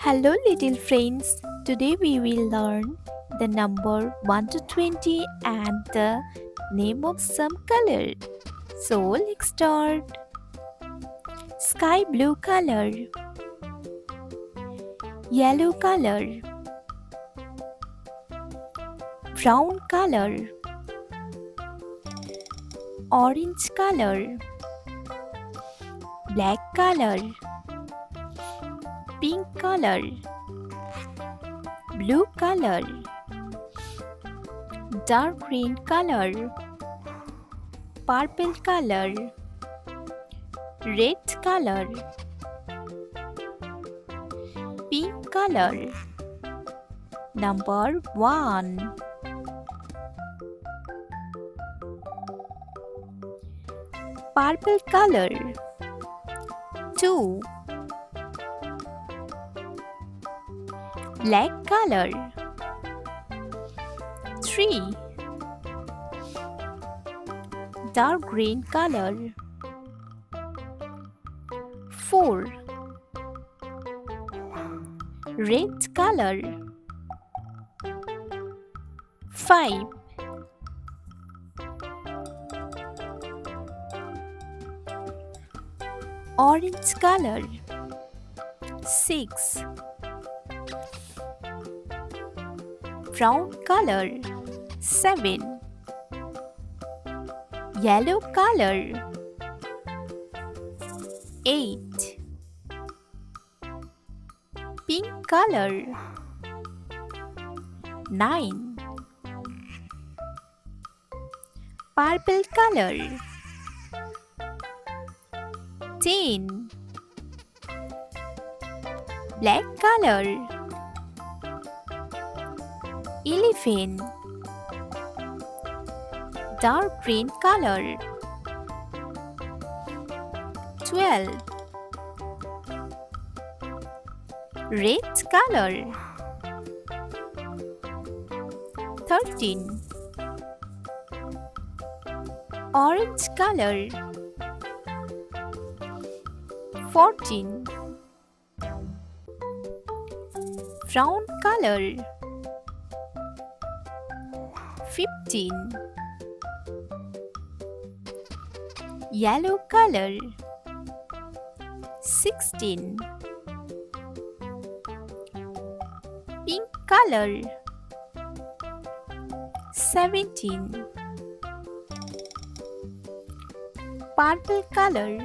Hello, little friends. Today we will learn the number 1 to 20 and the name of some color. So let's start. Sky blue color, yellow color, brown color, orange color, black color, pink color, blue color, dark green color, purple color, red color, pink color. Number 1. Purple color. 2. Black color. 3. Dark green color. 4. Red color. 5. Orange color. 6. Brown color. 7. Yellow color. 8. Pink color. 9. Purple color. 10. Black color. 11. Dark green color. 12. Red color. 13. Orange color. 14. Brown color. 15. Yellow color. 16. Pink color. 17. Purple color.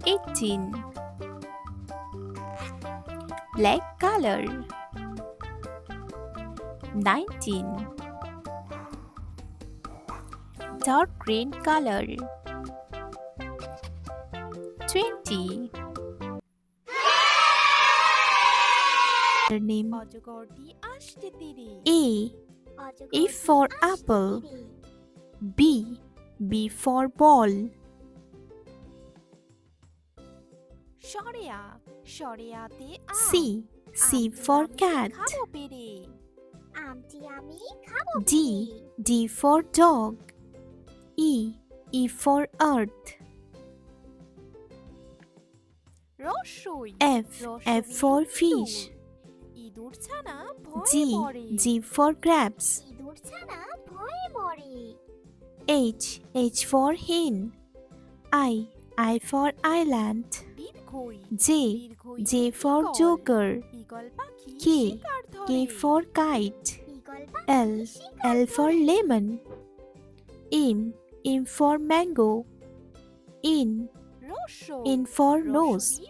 18. Black color. 19. Dark green color. 20. Name A for apple. B for ball. C for cat. D for dog. E for earth. F for fish. G for grapes. H for hen. I for island. J for joker. K for kite. L for lemon. M for mango. N for nose.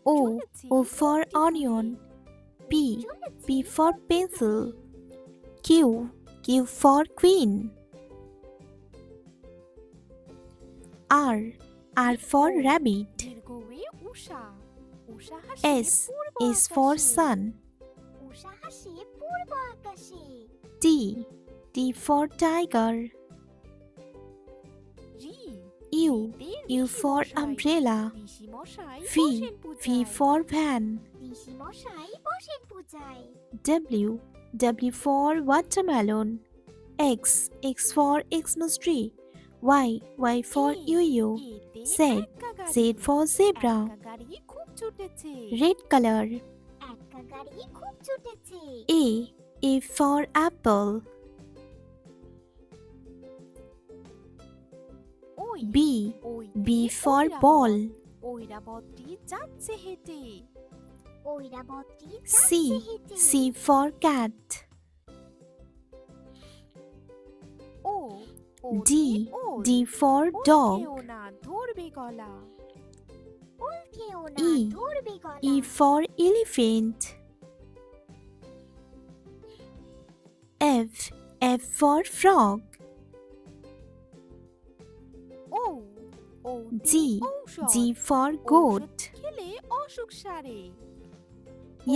O for onion. P for pencil. Q for queen. R for rabbit. S for sun. T for tiger. U for umbrella. V for van. W for watermelon. X for Xmas tree. Y for yo-yo. Z for zebra. গাড়ি খুব ছুটেছে। red color. একটা গাড়ি খুব ছুটেছে। A for apple. ওই B ওই B for ball. ঐরাবতী যাচ্ছে হেঁটে। ঐরাবতী C যাচ্ছে হেঁটে। C for cat. O D ওল D for ওল dog. খেও না ধরবে গলা। ওল খেও না E ধরবে গলা। E for elephant. F for frog. O G ঔষধ G for ঔষধ goat. খেলে অসুখ সারে।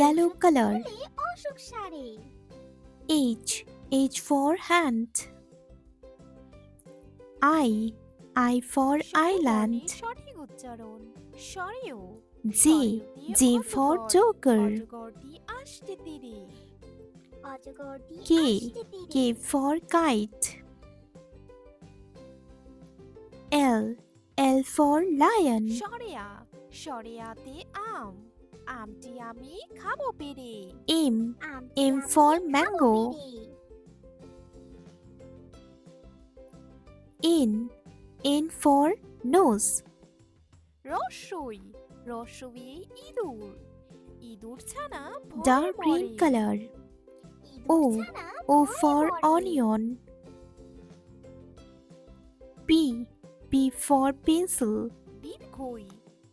Yellow ঔষধ color. খেলে অসুখ সারে। H for hand. I for island. সর্ববর্ণের সঠিক উচ্চারণ সরেও। J সরেও J দিয়ে for অজগর। joker. অজগরটি আসতে তীরে। অজগরটি K আসতে K তীরে। for kite. L for lion. সরেয়াতে আম। আমটি আমি খাবো পেরে। M আমটি M আমি for খাবো mango. পেরে। N for nose. রসই ইঁদুর। ইঁদুর ছানা ভয়ে Dark green মরে। color. ইঁদুর O ছানা O ভয়ে for মরে। onion. P for pencil.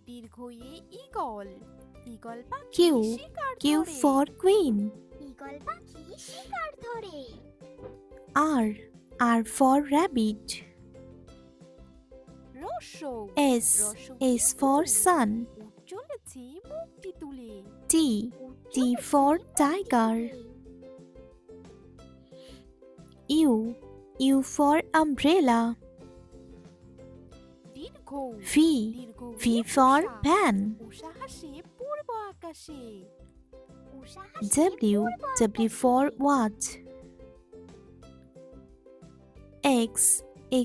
দীর্ঘয়ে ঈগল। ঈগল পাখি Q শিকার Q ধরে। for queen. ঈগল পাখি শিকার ধরে। R for rabbit. রসৌ S রসৌয়ে S for উট। sun. উট চলেছে মুখটি তুলে। T T চলেছে for মুখটি tiger. তুলে। U for umbrella. দীর্ঘ V দীর্ঘয়ে V for Usha. van. উষা হাসে পূর্ব আকাশে। উষা হাসে W পূর্ব W for আকাশে। watch.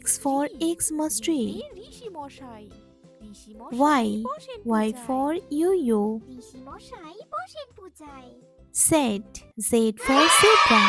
X for G, Xmas tree. ঋষি মশাই। ঋষি Y মশাই বসেন Y পূজায়। for yo-yo. ঋষি মশাই বসেন পূজায়। Z Z for zebra.